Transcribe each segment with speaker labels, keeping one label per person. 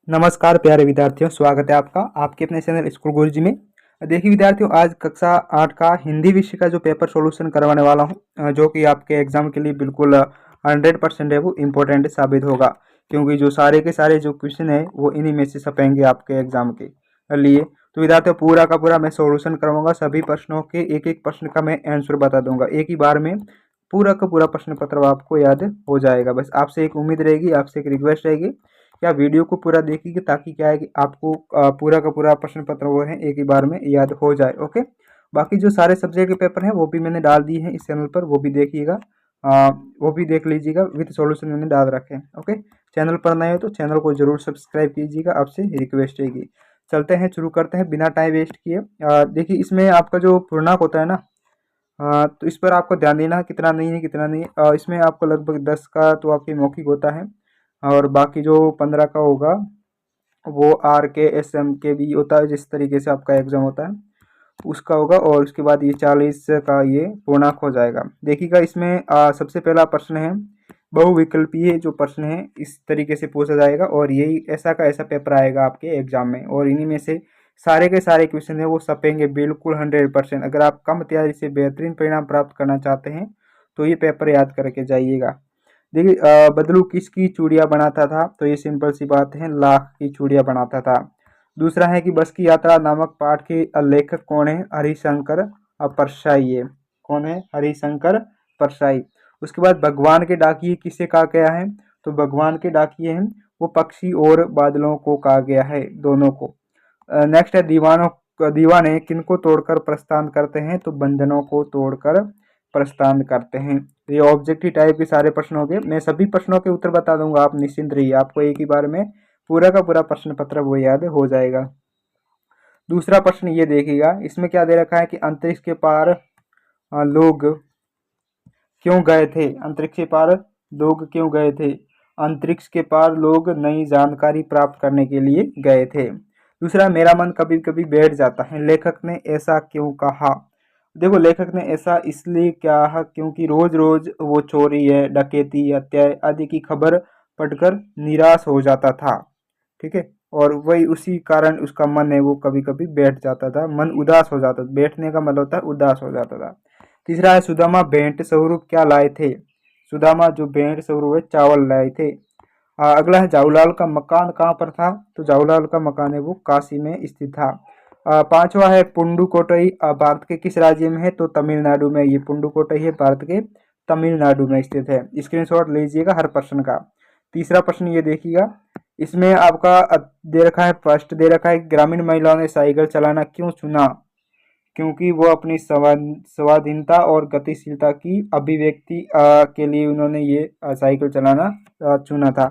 Speaker 1: नमस्कार प्यारे विद्यार्थियों, स्वागत है आपका आपके अपने चैनल स्कूल गुरुजी में। देखिए विद्यार्थियों, आज कक्षा 8 का हिंदी विषय का जो पेपर सॉल्यूशन करवाने वाला हूं, जो कि आपके एग्जाम के लिए बिल्कुल 100% है वो इम्पोर्टेंट साबित होगा, क्योंकि जो सारे के सारे जो क्वेश्चन है वो इन्हीं में से छपेंगे आपके एग्जाम के लिए। तो विद्यार्थियों, पूरा का पूरा मैं सॉल्यूशन करवाऊंगा। सभी प्रश्नों के एक एक प्रश्न का मैं आंसर बता दूंगा एक ही बार में। पूरा का पूरा प्रश्न पत्र आपको याद हो जाएगा। बस आपसे एक उम्मीद रहेगी, आपसे एक रिक्वेस्ट रहेगी कि आप वीडियो को पूरा देखिए, ताकि क्या है कि आपको पूरा का पूरा प्रश्न पत्र वो है एक ही बार में याद हो जाए। ओके, बाकी जो सारे सब्जेक्ट के पेपर हैं वो भी मैंने डाल दिए हैं इस चैनल पर, वो भी देखिएगा, वो भी देख लीजिएगा, विद सॉल्यूशन मैंने डाल रखे हैं। ओके, चैनल पर नए हो तो चैनल को जरूर सब्सक्राइब कीजिएगा, आपसे रिक्वेस्ट रहेगी। चलते हैं, शुरू करते हैं बिना टाइम वेस्ट किए। देखिए, इसमें आपका जो पूर्णांक होता है ना, तो इस पर आपको ध्यान देना है, कितना नहीं है कितना नहीं है। इसमें आपको लगभग 10 का तो आपकी मौखिक होता है, और बाकी जो 15 का होगा वो RK SM के भी होता है, जिस तरीके से आपका एग्जाम होता है उसका होगा। और उसके बाद ये 40 का ये पूर्णांक हो जाएगा। देखिएगा, इसमें सबसे पहला प्रश्न है, बहुविकल्पीय जो प्रश्न है इस तरीके से पूछा जाएगा, और यही ऐसा का ऐसा पेपर आएगा आपके एग्जाम में, और इन्हीं में से सारे के सारे क्वेश्चन है वो छपेंगे बिल्कुल 100%। अगर आप कम तैयारी से बेहतरीन परिणाम प्राप्त करना चाहते हैं तो ये पेपर याद करके जाइएगा। देखिए, बदलू किसकी चूड़ियाँ बनाता था, तो ये सिंपल सी बात है, लाख की चूड़ियाँ बनाता था। दूसरा है कि बस की यात्रा नामक पाठ के लेखक कौन है, हरिशंकर परसाई है। कौन है? हरिशंकर परसाई। उसके बाद भगवान के डाकिए किसे कहा गया है, तो भगवान के डाकिए हैं वो पक्षी और बादलों को कहा गया है, दोनों को। नेक्स्ट है, दीवाने किनको तोड़कर प्रस्थान करते हैं, तो बंधनों को तोड़कर प्रस्थान करते हैं। ये ऑब्जेक्टिव टाइप के सारे प्रश्न हो गए। मैं सभी प्रश्नों के उत्तर बता दूंगा, आप निश्चिंत रहिए, आपको एक ही बार में पूरा का पूरा प्रश्न पत्र वो याद हो जाएगा। दूसरा प्रश्न ये देखिएगा, इसमें क्या दे रखा है कि अंतरिक्ष के पार लोग क्यों गए थे। अंतरिक्ष के पार लोग क्यों गए थे? अंतरिक्ष के पार लोग नई जानकारी प्राप्त करने के लिए गए थे। दूसरा, मेरा मन कभी कभी बैठ जाता है, लेखक ने ऐसा क्यों कहा। देखो, लेखक ने ऐसा इसलिए कहा क्योंकि रोज रोज वो चोरी है, डकैती, हत्या आदि की खबर पढ़कर निराश हो जाता था। ठीक है, और वही उसी कारण उसका मन है वो कभी कभी बैठ जाता था, मन उदास हो जाता था। बैठने का मतलब होता है उदास हो जाता था। तीसरा है, सुदामा भेंट स्वरूप क्या लाए थे। सुदामा जो भेंट स्वरूप है चावल लाए थे। अगला है, जाऊलाल का मकान कहाँ पर था, तो जाऊलाल का मकान है वो काशी में स्थित था। पांचवा है, पुंडुकोट्टई भारत के किस राज्य में है, तो तमिलनाडु में। ये पुंडुकोट्टई है भारत के तमिलनाडु में स्थित है। स्क्रीनशॉट लीजिएगा हर प्रश्न का। तीसरा प्रश्न ये देखिएगा, इसमें आपका दे रखा है, फर्स्ट दे रखा है, ग्रामीण महिलाओं ने साइकिल चलाना क्यों चुना, क्योंकि वो अपनी स्वाधीनता और गतिशीलता की अभिव्यक्ति के लिए उन्होंने ये साइकिल चलाना चुना था।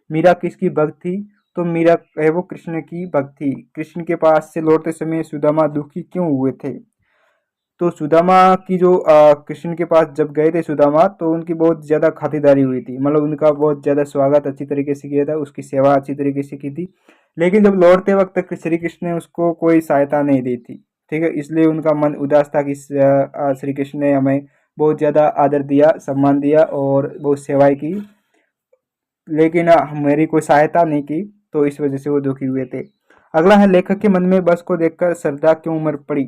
Speaker 1: मीरा किसकी भक्त थी, तो मीरा है वो कृष्ण की भक्त थी। कृष्ण के पास से लौटते समय सुदामा दुखी क्यों हुए थे, तो सुदामा की जो कृष्ण के पास जब गए थे सुदामा, तो उनकी बहुत ज़्यादा खातिरदारी हुई थी, मतलब उनका बहुत ज़्यादा स्वागत अच्छी तरीके से किया था, उसकी सेवा अच्छी तरीके से की थी। लेकिन जब लौटते वक्त श्री कृष्ण ने उसको कोई सहायता नहीं दी थी। ठीक है, इसलिए उनका मन उदास था कि श्री कृष्ण ने हमें बहुत ज़्यादा आदर दिया, सम्मान दिया और बहुत सेवाएं की, लेकिन मेरी कोई सहायता नहीं की, तो इस वजह से वो दुखी हुए थे। अगला है, लेखक के मन में बस को देखकर श्रद्धा क्यों उमड़ पड़ी,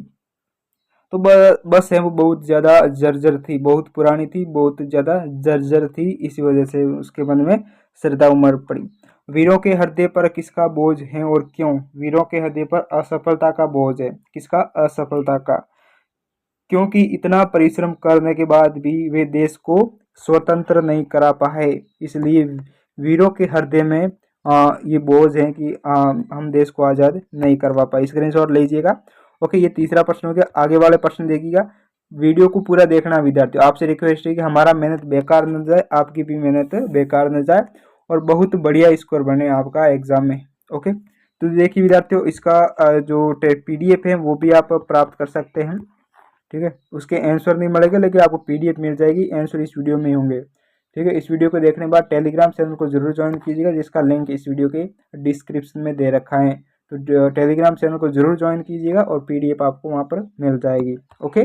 Speaker 1: तो बस है वो बहुत ज़्यादा जर्जर थी, बहुत पुरानी थी, बहुत ज़्यादा जर्जर थी, इसी वजह से उसके मन में श्रद्धा उमड़ पड़ी। वीरों के हृदय पर किसका बोझ है और क्यों, वीरों के हृदय पर असफलता का बोझ है। किसका? असफलता का। क्योंकि इतना परिश्रम करने के बाद भी वे देश को स्वतंत्र नहीं करा पाए, इसलिए वीरों के हृदय में ये बोझ है कि हम देश को आज़ाद नहीं करवा पाए। स्क्रीनशॉट लीजिएगा। ओके, ये तीसरा प्रश्न हो गया। आगे वाले प्रश्न देखिएगा, वीडियो को पूरा देखना विद्यार्थियों। आपसे रिक्वेस्ट है कि हमारा मेहनत बेकार न जाए, आपकी भी मेहनत बेकार न जाए, और बहुत बढ़िया स्कोर बने आपका एग्जाम में। ओके, तो देखिए विद्यार्थियों, इसका जो PDF है वो भी आप प्राप्त कर सकते हैं। ठीक है, उसके आंसर नहीं मिलेगा, लेकिन आपको PDF मिल जाएगी, आंसर इस वीडियो में ही होंगे। ठीक है, इस वीडियो को देखने के बाद टेलीग्राम चैनल को जरूर ज्वाइन कीजिएगा, जिसका लिंक इस वीडियो के डिस्क्रिप्शन में दे रखा है। तो टेलीग्राम चैनल को जरूर ज्वाइन कीजिएगा और PDF आपको वहाँ पर मिल जाएगी। ओके,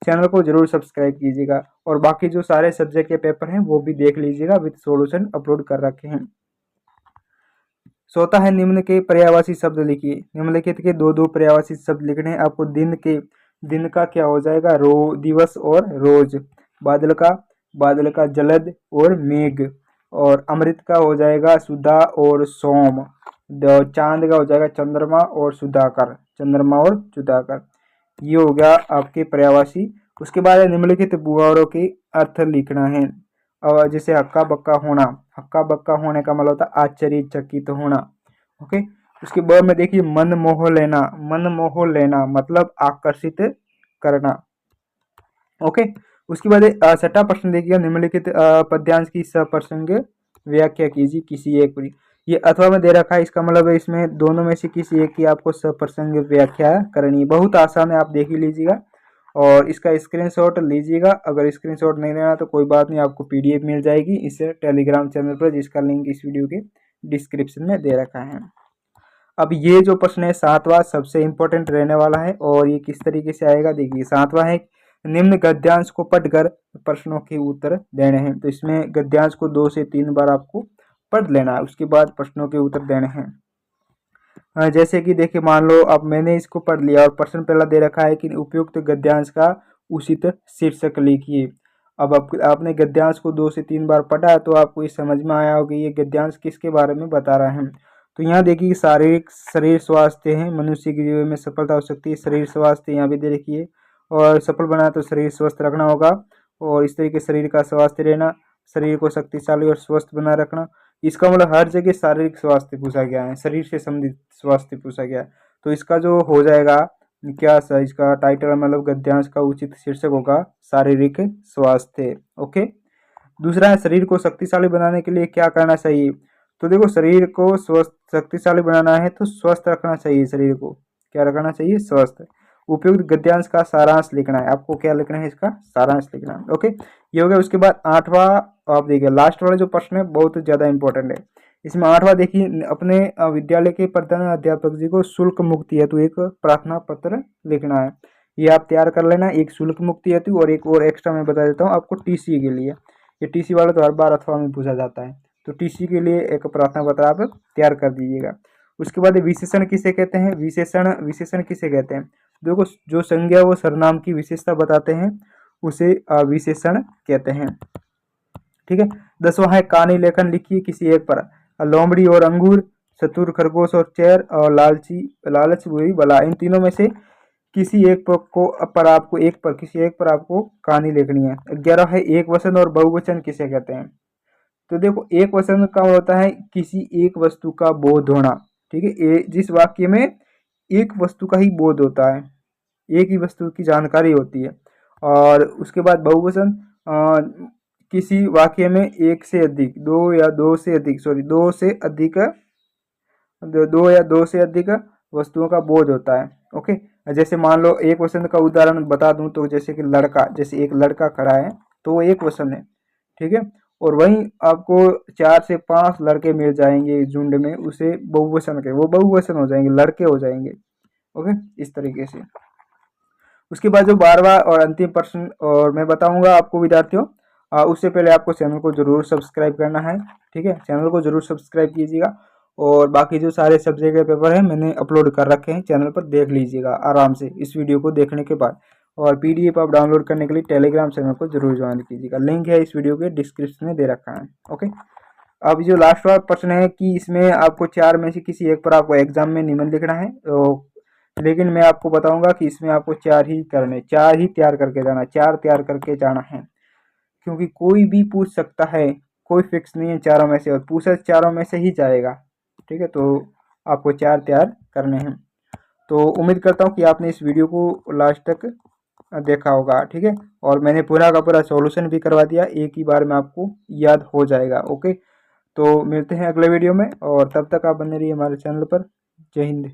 Speaker 1: चैनल को जरूर सब्सक्राइब कीजिएगा, और बाकी जो सारे सब्जेक्ट के पेपर हैं वो भी देख लीजिएगा, विद सॉल्यूशन अपलोड कर रखे हैं। चौथा है निम्न के पर्यायवाची शब्द लिखिए। निम्नलिखित के दो दो पर्यायवाची शब्द लिखने हैं आपको। दिन का क्या हो जाएगा, दिवस और रोज। बादल का जलद और मेघ। और अमृत का हो जाएगा सुधा और सोम। चांद का हो जाएगा चंद्रमा और सुधाकर। ये हो गया आपके पर्यायवाची। उसके बाद निम्नलिखित मुहावरों के अर्थ लिखना है। और जैसे हक्का बक्का होने का मतलब होता है आश्चर्यचकित होना। ओके। उसके बाद में देखिए मन मोह लेना मतलब आकर्षित करना। ओके। उसके बाद छठा प्रश्न देखिए निम्नलिखित पद्यांश की सप्रसंग व्याख्या कीजिए किसी एक पर। ये अथवा में दे रखा है, इसका मतलब है इसमें दोनों में से किसी एक की आपको सप्रसंग व्याख्या करनी है। बहुत आसान है, आप देख ही लीजिएगा और इसका स्क्रीनशॉट लीजिएगा। अगर स्क्रीनशॉट नहीं लेना तो कोई बात नहीं, आपको पीडीएफ मिल जाएगी इस टेलीग्राम चैनल पर, जिसका लिंक इस वीडियो के डिस्क्रिप्शन में दे रखा है। अब ये जो प्रश्न है सातवां सबसे इंपॉर्टेंट रहने वाला है और ये किस तरीके से आएगा देखिए। सातवां है निम्न गद्यांश को पढ़कर प्रश्नों के उत्तर देने हैं। तो इसमें गद्यांश को 2 से 3 बार आपको पढ़ लेना है, उसके बाद प्रश्नों के उत्तर देने हैं। जैसे कि देखिए मान लो अब मैंने इसको पढ़ लिया और प्रश्न पहला दे रखा है कि उपयुक्त गद्यांश का उचित शीर्षक लिखिए। अब आपने गद्यांश को 2 से 3 बार पढ़ा है तो आपको ये समझ में आया होगा ये गद्यांश किसके बारे में बता रहा है। तो यहाँ देखिए शरीर स्वास्थ्य है, मनुष्य के जीवन में सफलता हो सकती है। शरीर स्वास्थ्य यहाँ भी दे रखिए और सफल बना तो शरीर स्वस्थ रखना होगा और इस तरीके शरीर का स्वास्थ्य रहना, शरीर को शक्तिशाली और स्वस्थ बना रखना। इसका मतलब हर जगह शारीरिक स्वास्थ्य पूछा गया है, शरीर से संबंधित स्वास्थ्य पूछा गया है। तो इसका जो हो जाएगा क्या इसका टाइटल मतलब गद्यांश का उचित शीर्षक होगा शारीरिक स्वास्थ्य। ओके। दूसरा है शरीर को शक्तिशाली बनाने के लिए क्या करना चाहिए। तो देखो शरीर को स्वस्थ शक्तिशाली बनाना है तो स्वस्थ रखना चाहिए। शरीर को क्या रखना चाहिए, स्वस्थ। उपयुक्त गद्यांश का सारांश लिखना है आपको। क्या लिखना है, इसका सारांश लिखना है। ओके, ये हो गया। उसके बाद आठवां आप देखिए लास्ट वाला जो प्रश्न है बहुत ज़्यादा इंपॉर्टेंट है। इसमें आठवां देखिए अपने विद्यालय के प्रधान अध्यापक जी को शुल्क मुक्ति हेतु एक प्रार्थना पत्र लिखना है। ये आप तैयार कर लेना, एक शुल्क मुक्ति हेतु और एक और एक्स्ट्रा मैं बता देता हूँ आपको टीसी के लिए। ये टीसी वाला तो हर बार अथवा में पूछा जाता है, तो टीसी के लिए एक प्रार्थना पत्र आप तैयार कर दीजिएगा। उसके बाद विशेषण किसे कहते हैं, विशेषण किसे कहते हैं। देखो जो संज्ञा व सर्वनाम की विशेषता बताते हैं उसे विशेषण कहते हैं। ठीक है। 10वां है कहानी लेखन लिखिए किसी एक पर। लोमड़ी और अंगूर, चतुर खरगोश और चेर और लालच बुरी बला, इन तीनों में से किसी एक किसी एक पर आपको कहानी लिखनी है। 11 है एक वचन और बहुवचन किसे कहते हैं। तो देखो एक वचन का होता है किसी एक वस्तु का बोध होना। ठीक है, जिस वाक्य में एक वस्तु का ही बोध होता है, एक ही वस्तु की जानकारी होती है। और उसके बाद बहुवचन किसी वाक्य में एक से अधिक, दो या दो से अधिक वस्तुओं का बोध होता है। ओके। जैसे मान लो एक वचन का उदाहरण बता दूं तो जैसे कि लड़का, जैसे एक लड़का खड़ा है तो वो एक वचन है। ठीक है। और वहीं आपको 4 से 5 लड़के मिल जाएंगे झुंड में, उसे बहुवचन के वो बहुवचन हो जाएंगे, लड़के हो जाएंगे। ओके, इस तरीके से। उसके बाद जो 12वां और अंतिम प्रश्न और मैं बताऊंगा आपको विद्यार्थियों, उससे पहले आपको चैनल को जरूर सब्सक्राइब करना है। ठीक है, चैनल को जरूर सब्सक्राइब कीजिएगा और बाकी जो सारे सब्जेक्ट के पेपर हैं मैंने अपलोड कर रखे हैं चैनल पर, देख लीजिएगा आराम से इस वीडियो को देखने के बाद। और पीडीएफ आप डाउनलोड करने के लिए टेलीग्राम चैनल को जरूर ज्वाइन कीजिएगा, लिंक है इस वीडियो के डिस्क्रिप्शन में दे रखा है। ओके। अब जो लास्ट वाला प्रश्न है कि इसमें आपको 4 में से किसी एक पर आपको एग्जाम में निबंध लिखना है, तो लेकिन मैं आपको बताऊंगा कि इसमें आपको 4 ही करने, 4 ही तैयार करके जाना, 4 तैयार करके जाना है, क्योंकि कोई भी पूछ सकता है, कोई फिक्स नहीं है चारों में से, और पूछा चारों में से ही जाएगा। ठीक है, तो आपको 4 तैयार करने हैं। तो उम्मीद करता हूँ कि आपने इस वीडियो को लास्ट तक देखा होगा। ठीक है, और मैंने पूरा का पूरा सॉल्यूशन भी करवा दिया, एक ही बार में आपको याद हो जाएगा। ओके, तो मिलते हैं अगले वीडियो में और तब तक आप बने रहिए हमारे चैनल पर। जय हिंद।